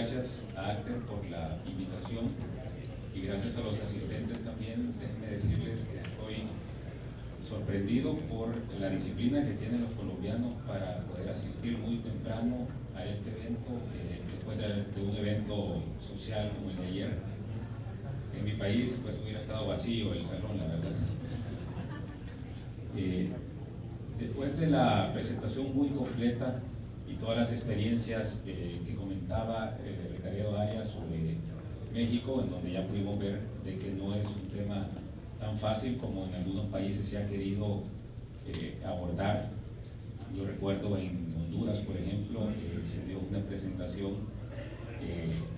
gracias a Acter por la invitación y gracias a los asistentes también. Déjenme decirles que estoy sorprendido por la disciplina que tienen los colombianos para poder asistir muy temprano a este evento, después de un evento social como el de ayer. En mi país pues hubiera estado vacío el salón, la verdad. Después de la presentación muy completa y todas las experiencias que comentaba Ricardo Arias sobre México, en donde ya pudimos ver de que no es un tema tan fácil como en algunos países se ha querido abordar. Yo recuerdo en Honduras, por ejemplo, se dio una presentación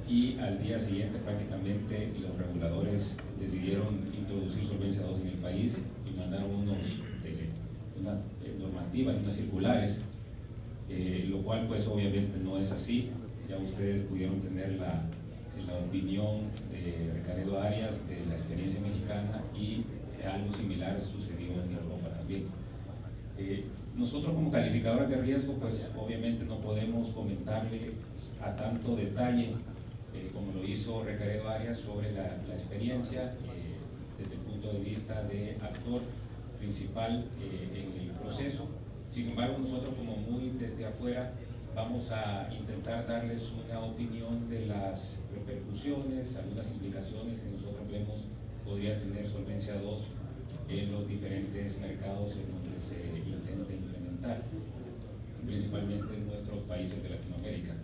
y al día siguiente prácticamente los reguladores decidieron introducir Solvencia II en el país y mandaron unas normativas, unas circulares, lo cual pues obviamente no es así. Ya ustedes pudieron tener la opinión de Ricardo Arias de la experiencia mexicana y algo similar sucedió en Europa también. Nosotros como calificadores de riesgo pues obviamente no podemos comentarle a tanto detalle como lo hizo Ricardo Arias sobre la experiencia desde el punto de vista de actor principal en el proceso. Sin embargo, nosotros como muy desde afuera vamos a intentar darles una opinión de las repercusiones, algunas implicaciones que nosotros vemos podría tener Solvencia II en los diferentes mercados en donde se intenta implementar, principalmente en nuestros países de Latinoamérica.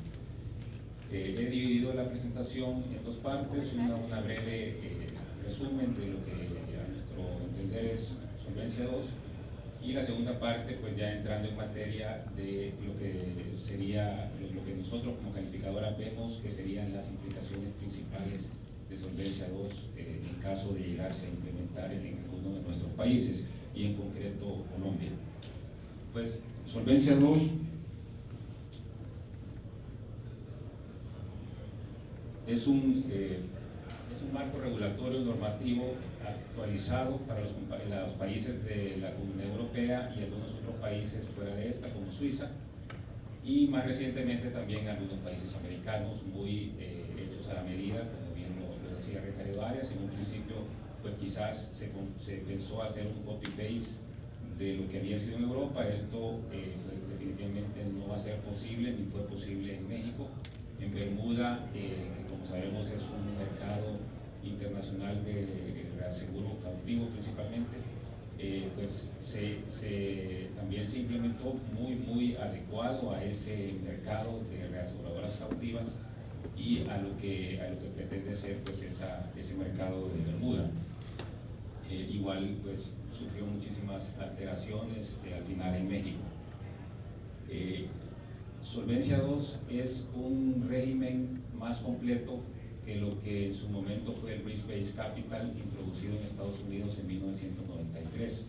He dividido la presentación en dos partes, una breve resumen de lo que a nuestro entender es Solvencia II, y la segunda parte pues ya entrando en materia de lo que sería lo que nosotros como calificadora vemos que serían las implicaciones principales de Solvencia II en caso de llegarse a implementar en alguno de nuestros países y en concreto Colombia. Pues Solvencia II es un marco regulatorio normativo actualizado para los países de la Comunidad Europea y algunos otros países fuera de esta, como Suiza, y más recientemente también algunos países americanos, muy hechos a la medida, como bien lo decía Ricardo Arias. En un principio, pues quizás se pensó hacer un copy-paste de lo que había sido en Europa. Esto pues definitivamente no va a ser posible, ni fue posible en México. En Bermuda, que como sabemos es un mercado internacional de reaseguro cautivo principalmente, pues también se implementó muy adecuado a ese mercado de reaseguradoras cautivas y a lo que pretende ser pues ese mercado de Bermuda. Igual pues sufrió muchísimas alteraciones al final en México. Solvencia II es un régimen más completo que lo que en su momento fue el Risk-Based Capital, introducido en Estados Unidos en 1993.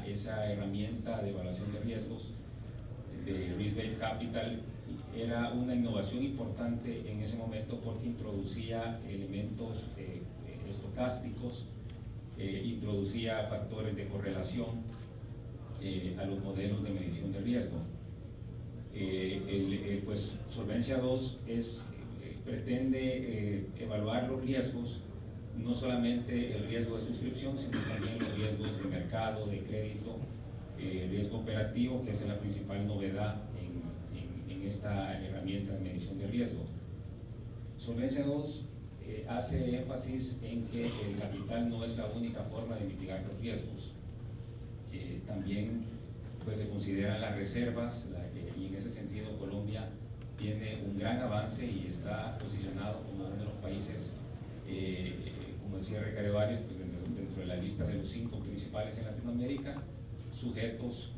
Esa herramienta de evaluación de riesgos de Risk-Based Capital era una innovación importante en ese momento porque introducía elementos estocásticos, introducía factores de correlación a los modelos de medición de riesgo. Pues Solvencia II pretende evaluar los riesgos, no solamente el riesgo de suscripción, sino también los riesgos de mercado, de crédito, riesgo operativo, que es la principal novedad en esta herramienta de medición de riesgo. Solvencia II hace énfasis en que el capital no es la única forma de mitigar los riesgos. También pues se consideran las reservas y en ese sentido Colombia tiene un gran avance y está posicionado como uno de los países, como decía Ricardo Arias, pues dentro de la lista de los 5 principales en Latinoamérica, sujetos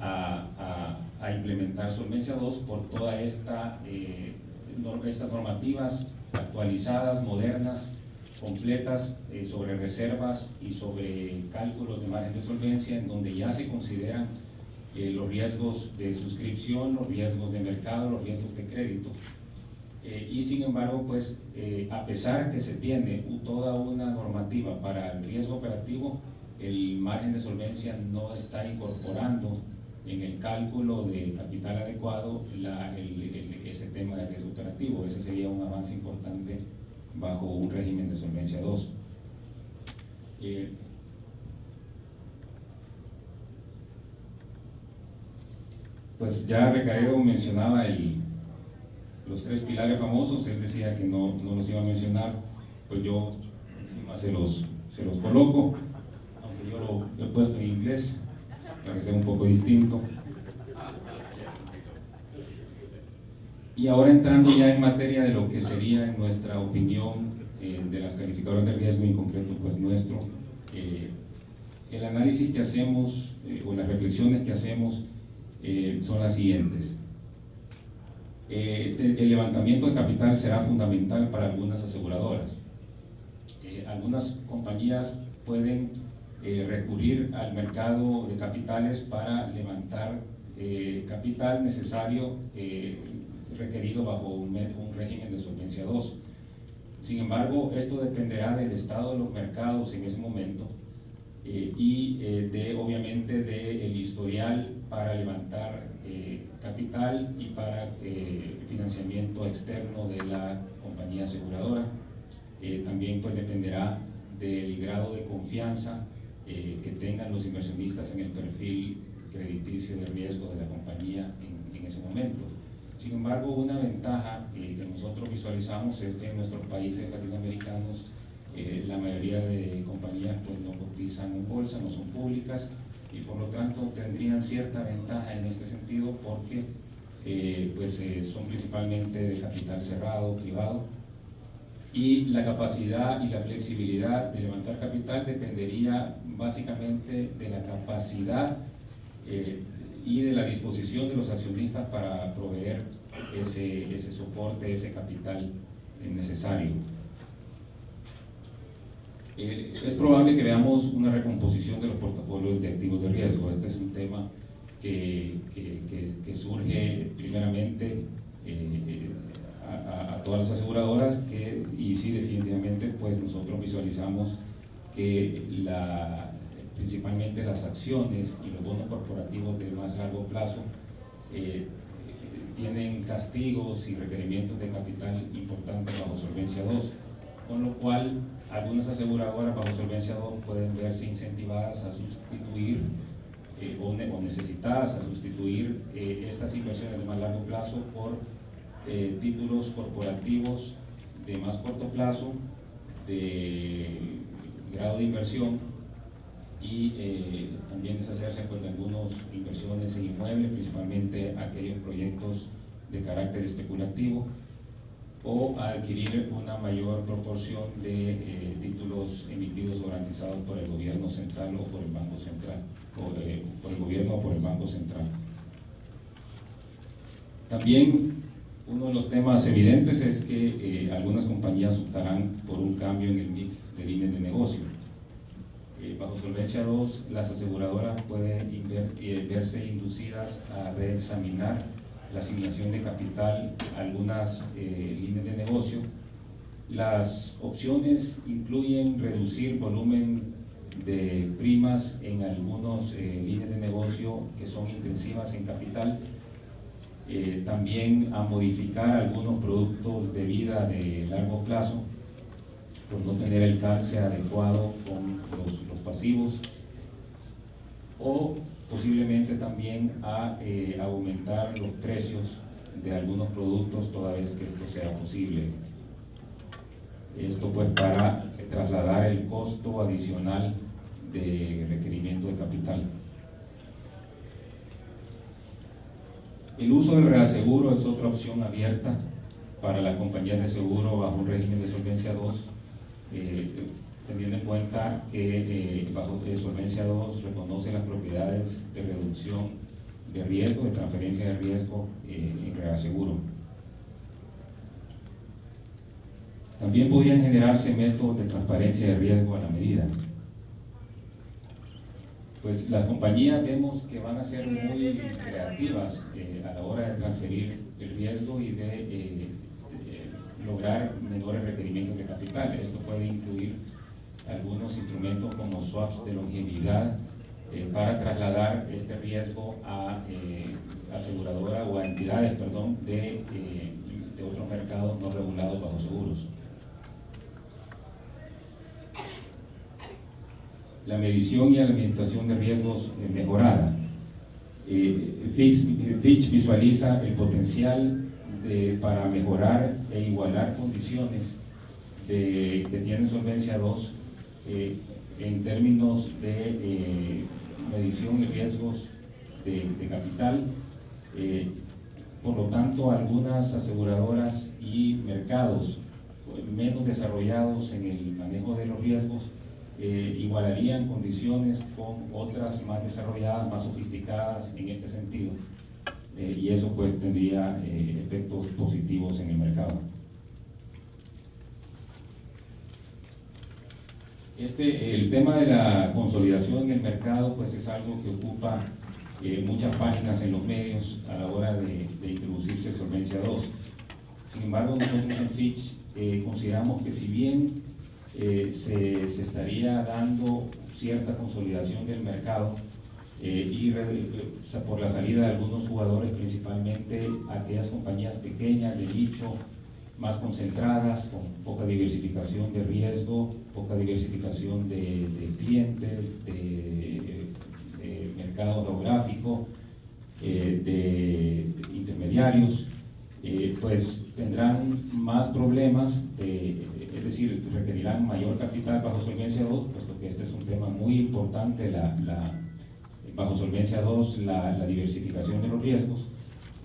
a implementar Solvencia II por todas estas normativas actualizadas, modernas, completas sobre reservas y sobre cálculos de margen de solvencia, en donde ya se consideran los riesgos de suscripción, los riesgos de mercado, los riesgos de crédito. Y sin embargo, pues a pesar que se tiene toda una normativa para el riesgo operativo, el margen de solvencia no está incorporando en el cálculo de capital adecuado ese tema de riesgo operativo. Ese sería un avance importante bajo un régimen de solvencia 2. Pues ya Recaredo mencionaba los 3 pilares famosos. Él decía que no los iba a mencionar, pues yo encima se los coloco, aunque yo lo he puesto en inglés para que sea un poco distinto. Y ahora entrando ya en materia de lo que sería, en nuestra opinión, de las calificadoras de riesgo, y en concreto pues nuestro, el análisis que hacemos o las reflexiones que hacemos son las siguientes. El levantamiento de capital será fundamental para algunas aseguradoras. Algunas compañías pueden recurrir al mercado de capitales para levantar capital necesario requerido bajo un régimen de solvencia 2. Sin embargo, esto dependerá del estado de los mercados en ese momento y obviamente del historial para levantar capital y para financiamiento externo de la compañía aseguradora. También pues dependerá del grado de confianza que tengan los inversionistas en el perfil crediticio de riesgo de la compañía en ese momento. Sin embargo, una ventaja que nosotros visualizamos es que en nuestros países latinoamericanos la mayoría de compañías pues no cotizan en bolsa, no son públicas, y por lo tanto tendrían cierta ventaja en este sentido porque son principalmente de capital cerrado, privado, y la capacidad y la flexibilidad de levantar capital dependería básicamente de la capacidad y de la disposición de los accionistas para proveer ese soporte, ese capital necesario. Es probable que veamos una recomposición de los portafolios de activos de riesgo. Este es un tema que surge primeramente a todas las aseguradoras, y sí, definitivamente pues nosotros visualizamos que principalmente las acciones y los bonos corporativos de más largo plazo tienen castigos y requerimientos de capital importantes bajo solvencia 2, con lo cual algunas aseguradoras bajo solvencia 2 pueden verse incentivadas a sustituir o necesitadas a sustituir estas inversiones de más largo plazo por títulos corporativos de más corto plazo, de grado de inversión, y también deshacerse pues, de algunas inversiones en inmuebles, principalmente aquellos proyectos de carácter especulativo, o adquirir una mayor proporción de títulos emitidos o garantizados por el gobierno central o por el Banco Central, por el gobierno o por el Banco Central. También uno de los temas evidentes es que algunas compañías optarán por un cambio en el mix de líneas de negocio. Bajo solvencia 2, las aseguradoras pueden verse inducidas a reexaminar la asignación de capital a algunas líneas de negocio. Las opciones incluyen reducir volumen de primas en algunas líneas de negocio que son intensivas en capital, también a modificar algunos productos de vida de largo plazo por no tener el calce adecuado con los pasivos, o posiblemente también a aumentar los precios de algunos productos toda vez que esto sea posible. Esto pues para trasladar el costo adicional de requerimiento de capital. El uso del reaseguro es otra opción abierta para las compañías de seguro bajo un régimen de solvencia 2, teniendo en cuenta que bajo solvencia 2 reconoce las propiedades de reducción de riesgo, de transferencia de riesgo en reaseguro. También podrían generarse métodos de transparencia de riesgo a la medida. Pues las compañías vemos que van a ser muy creativas a la hora de transferir el riesgo y de lograr menores requerimientos de capital. Esto puede incluir algunos instrumentos como swaps de longevidad para trasladar este riesgo a aseguradoras o a entidades, perdón, de otros mercados no regulados bajo seguros. La medición y la administración de riesgos mejorada. Fitch visualiza el potencial para mejorar e igualar condiciones que tiene Solvencia II en términos de medición y riesgos de capital. Por lo tanto, algunas aseguradoras y mercados menos desarrollados en el manejo de los riesgos igualarían condiciones con otras más desarrolladas, más sofisticadas en este sentido, y eso pues tendría efectos positivos en el mercado. El tema de la consolidación en el mercado pues es algo que ocupa muchas páginas en los medios a la hora de introducirse Solvencia II. Sin embargo, nosotros en Fitch consideramos que si bien se estaría dando cierta consolidación del mercado y por la salida de algunos jugadores, principalmente aquellas compañías pequeñas de nicho, más concentradas, con poca diversificación de riesgo, poca diversificación de clientes, de mercado geográfico, de intermediarios, pues tendrán más problemas, es decir, requerirán mayor capital bajo Solvencia II, puesto que este es un tema muy importante, bajo Solvencia II, la diversificación de los riesgos,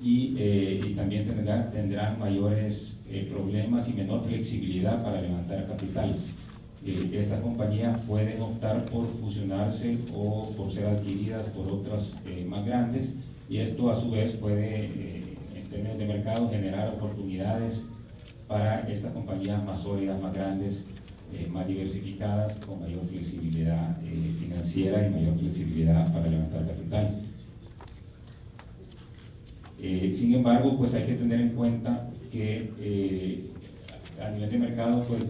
y también tendrán mayores problemas y menor flexibilidad para levantar capital. Estas compañías pueden optar por fusionarse o por ser adquiridas por otras más grandes, y esto a su vez puede, en términos de mercado, generar oportunidades para estas compañías más sólidas, más grandes, más diversificadas, con mayor flexibilidad financiera y mayor flexibilidad para levantar capital. Sin embargo, pues hay que tener en cuenta que a nivel de mercado, pues,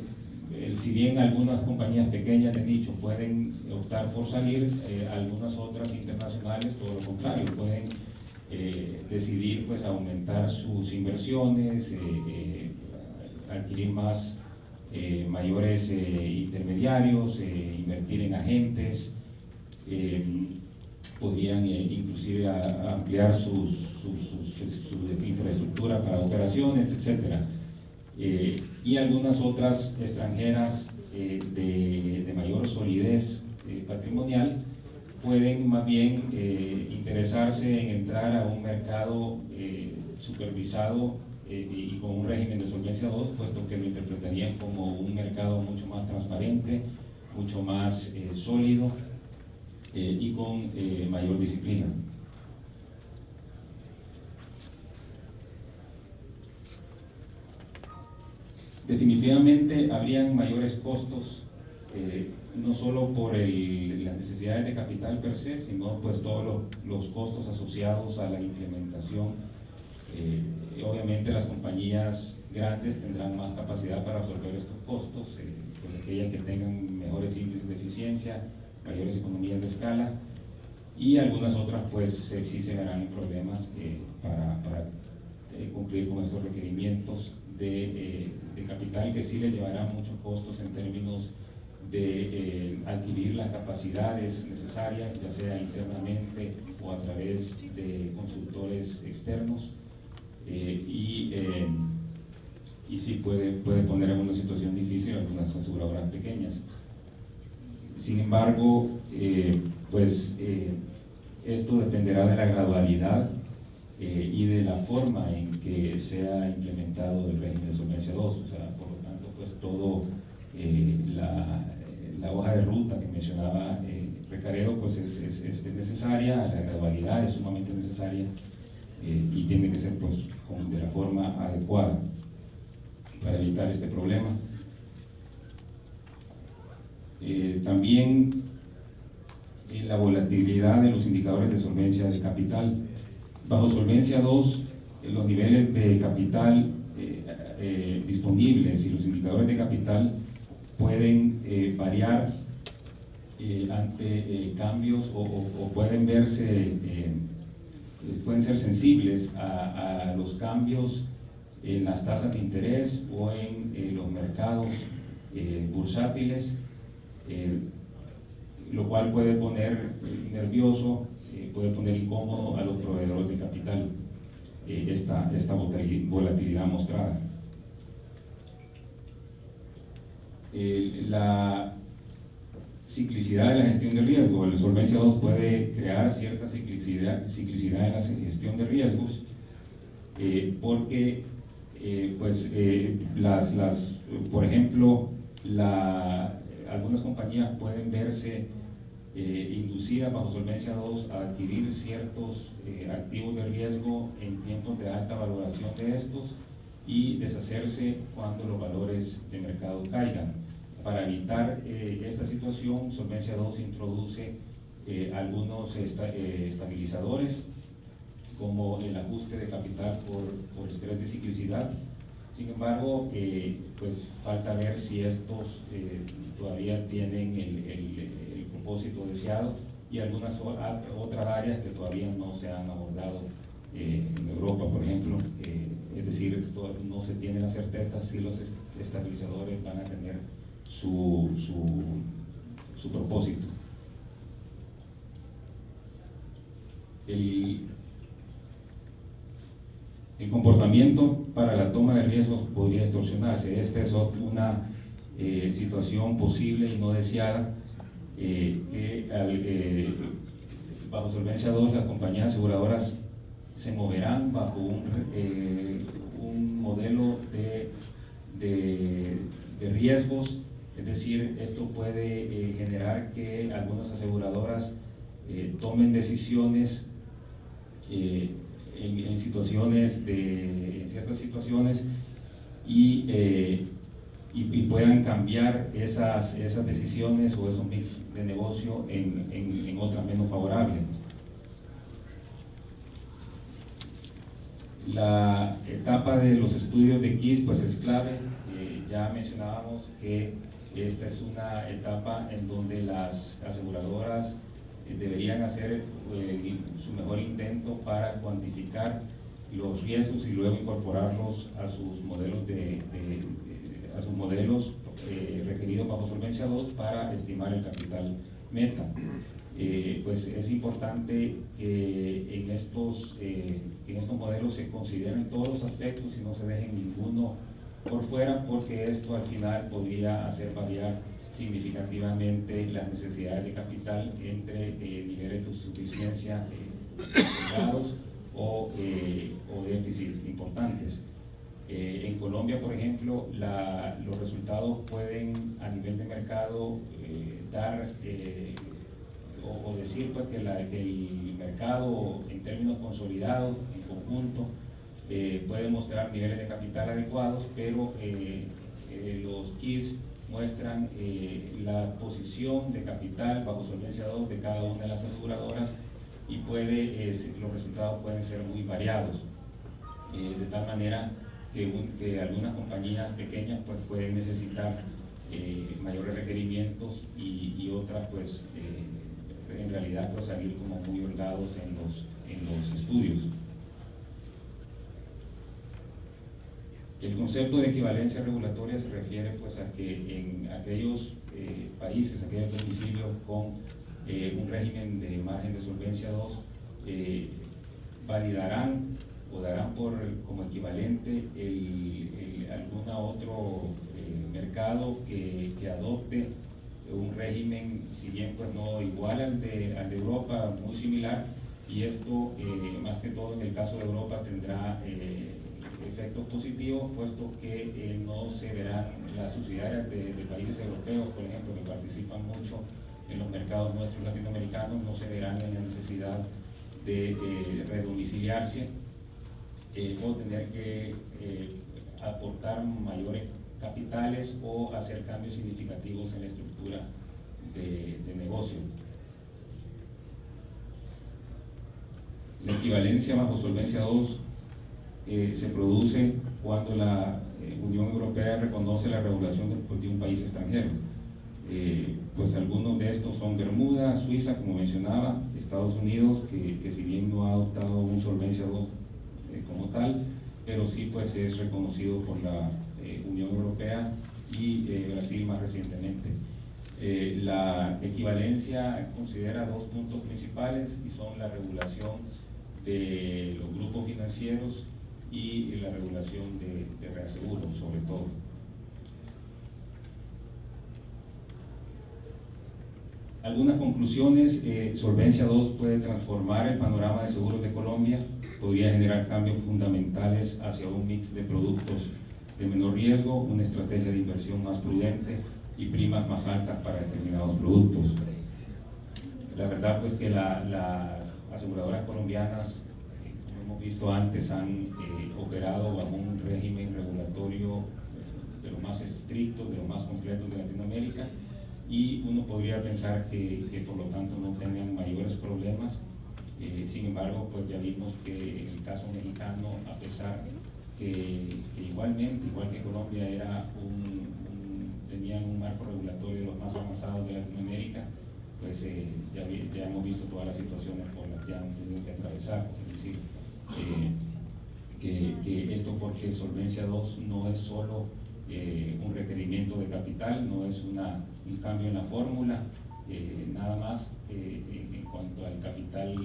si bien algunas compañías pequeñas de nicho pueden optar por salir, algunas otras internacionales, todo lo contrario, pueden decidir pues aumentar sus inversiones, adquirir mayores intermediarios, invertir en agentes, podrían inclusive ampliar su infraestructura para operaciones, etc. Y algunas otras extranjeras de mayor solidez patrimonial pueden más bien interesarse en entrar a un mercado supervisado y con un régimen de Solvencia II, puesto que lo interpretarían como un mercado mucho más transparente, mucho más sólido y con mayor disciplina. Definitivamente habrían mayores costos, no solo por las necesidades de capital per se, sino pues todos los costos asociados a la implementación. Obviamente las compañías grandes tendrán más capacidad para absorber estos costos, pues aquellas que tengan mejores índices de eficiencia, mayores economías de escala, y algunas otras pues sí se verán en problemas para cumplir con estos requerimientos de capital, que sí le llevarán muchos costos en términos de adquirir las capacidades necesarias, ya sea internamente o a través de consultores externos, y sí puede poner en una situación difícil a algunas aseguradoras pequeñas. Sin embargo, esto dependerá de la gradualidad y de la forma en que sea implementado el régimen de Solvencia II. O sea, por lo tanto, pues todo la hoja de ruta que mencionaba Recaredo pues es necesaria, la gradualidad es sumamente necesaria, y tiene que ser pues de la forma adecuada para evitar este problema. También la volatilidad de los indicadores de solvencia de capital. Bajo Solvencia II, los niveles de capital disponibles y los indicadores de capital pueden variar ante cambios o pueden verse, pueden ser sensibles a los cambios en las tasas de interés o en los mercados bursátiles, lo cual puede poner nervioso, puede poner incómodo a los proveedores de capital esta volatilidad mostrada. La ciclicidad de la gestión de riesgo. El Solvencia II puede crear cierta ciclicidad en la gestión de riesgos porque por ejemplo, algunas compañías pueden verse inducidas bajo Solvencia II a adquirir ciertos activos de riesgo en tiempos de alta valoración de estos y deshacerse cuando los valores de mercado caigan. Para evitar esta situación, Solvencia II introduce algunos estabilizadores, como el ajuste de capital por estrés de ciclicidad. Sin embargo, pues falta ver si estos todavía tienen el propósito deseado, y algunas otras áreas que todavía no se han abordado en Europa, por ejemplo. Es decir, no se tiene la certeza si los estabilizadores van a tener su propósito. El comportamiento para la toma de riesgos podría distorsionarse. Esta es una situación posible y no deseada, que bajo Solvencia II las compañías aseguradoras se moverán bajo un modelo de riesgos. Es decir, esto puede generar que algunas aseguradoras tomen decisiones en ciertas situaciones y puedan cambiar esas decisiones o esos mix de negocio en otra menos favorable. La etapa de los estudios de KISS pues es clave. Ya mencionábamos que esta es una etapa en donde las aseguradoras deberían hacer su mejor intento para cuantificar los riesgos y luego incorporarlos a sus modelos requeridos bajo Solvencia II para estimar el capital meta. Pues es importante que en estos modelos se consideren todos los aspectos y no se dejen ninguno por fuera, porque esto al final podría hacer variar significativamente las necesidades de capital entre niveles de suficiencia elevados o déficits importantes. En Colombia, por ejemplo, los resultados pueden a nivel de mercado dar o decir pues, que el mercado en términos consolidados, en conjunto, puede mostrar niveles de capital adecuados, pero los KISS muestran la posición de capital bajo Solvencia II de cada una de las aseguradoras y los resultados pueden ser muy variados, de tal manera que algunas compañías pequeñas pues, pueden necesitar mayores requerimientos y otras pues en realidad pues, salir como muy holgados en los estudios. El concepto de equivalencia regulatoria se refiere pues, a que en aquellos países, aquellos domicilios con un régimen de margen de solvencia 2, validarán o darán como equivalente algún otro mercado que adopte un régimen, si bien pues, no igual al de Europa, muy similar, y esto más que todo en el caso de Europa tendrá efectos positivos, puesto que no se verán las subsidiarias de países europeos, por ejemplo, que participan mucho en los mercados nuestros latinoamericanos, no se verán en la necesidad de redomiciliarse o tener que aportar mayores capitales o hacer cambios significativos en la estructura de negocio. La equivalencia bajo Solvencia II se produce cuando la Unión Europea reconoce la regulación de un país extranjero. Pues algunos de estos son Bermuda, Suiza, como mencionaba, Estados Unidos, que si bien no ha adoptado un Solvencia II como tal, pero sí pues es reconocido por la Unión Europea y Brasil más recientemente. La equivalencia considera dos puntos principales y son la regulación de los grupos financieros y la regulación de reaseguros, sobre todo. Algunas conclusiones: Solvencia II puede transformar el panorama de seguros de Colombia, podría generar cambios fundamentales hacia un mix de productos de menor riesgo, una estrategia de inversión más prudente y primas más altas para determinados productos. La verdad pues que las aseguradoras colombianas, como hemos visto antes, han operado bajo un régimen regulatorio de los más estrictos, de los más completos de Latinoamérica, y uno podría pensar que por lo tanto no tengan mayores problemas. Sin embargo, pues ya vimos que en el caso mexicano, a pesar que igualmente, igual que Colombia, tenían un marco regulatorio de los más avanzados de Latinoamérica, pues ya hemos visto todas las situaciones por las que han tenido que atravesar. Es decir, que esto porque Solvencia II no es solo un requerimiento de capital, no es un cambio en la fórmula, nada más en cuanto al capital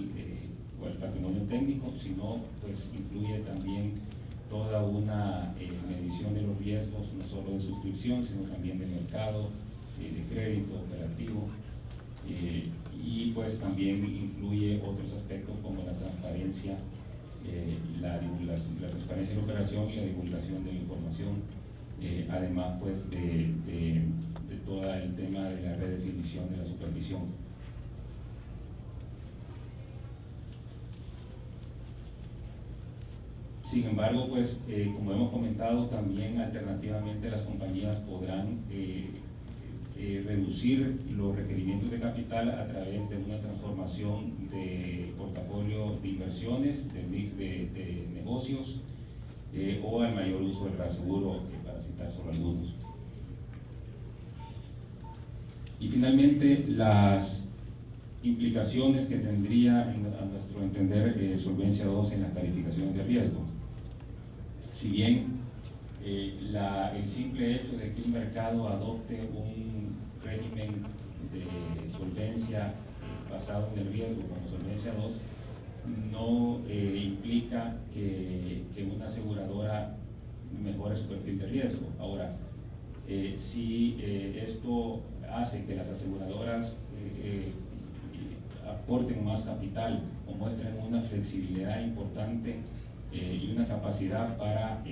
o al patrimonio técnico, sino pues incluye también toda una medición de los riesgos, no solo de suscripción, sino también de mercado, de crédito operativo, y pues también incluye otros aspectos como la transparencia, la transparencia de la operación y la divulgación de la información, además pues de todo el tema de la redefinición de la supervisión. Sin embargo, pues como hemos comentado, también alternativamente las compañías podrán reducir los requerimientos de capital a través de una transformación de portafolio de inversiones, del mix de negocios, o al mayor uso del reaseguro, para citar solo algunos. Y finalmente, las implicaciones que tendría, a nuestro entender, Solvencia II en las calificaciones de riesgo. Si bien el simple hecho de que un mercado adopte un régimen de solvencia basado en el riesgo como Solvencia II, no implica que una aseguradora mejore su perfil de riesgo. Ahora, si esto hace que las aseguradoras aporten más capital o muestren una flexibilidad importante y una capacidad para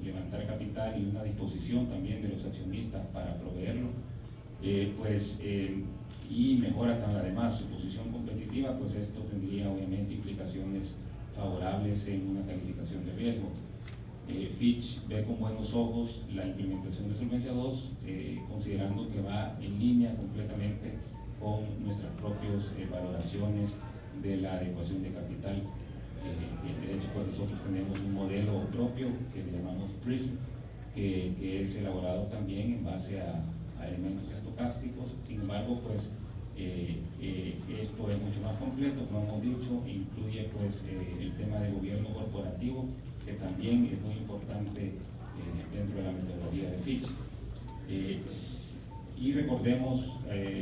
levantar capital y una disposición también de los accionistas para proveerlo, y mejora además su posición competitiva, pues esto tendría obviamente implicaciones favorables en una calificación de riesgo. Fitch ve con buenos ojos la implementación de Solvencia II, considerando que va en línea completamente con nuestras propias valoraciones de la adecuación de capital. De hecho, pues nosotros tenemos un modelo propio que le llamamos PRISM, que es elaborado también en base a elementos estocásticos. Sin embargo, pues esto es mucho más completo, como hemos dicho, incluye pues el tema de gobierno corporativo, que también es muy importante dentro de la metodología de Fitch. Y recordemos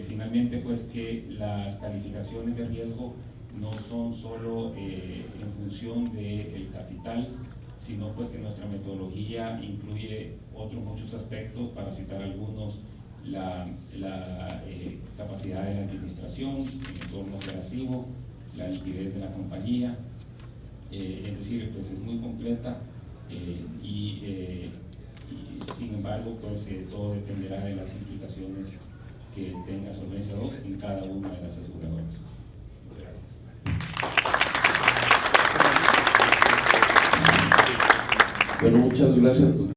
finalmente pues que las calificaciones de riesgo no son solo en función del capital, sino pues que nuestra metodología incluye otros muchos aspectos, para citar algunos: la capacidad de la administración, el entorno operativo, la liquidez de la compañía, es decir, pues es muy completa, y sin embargo pues todo dependerá de las implicaciones que tenga Solvencia II en cada una de las aseguradoras. Bueno, muchas gracias.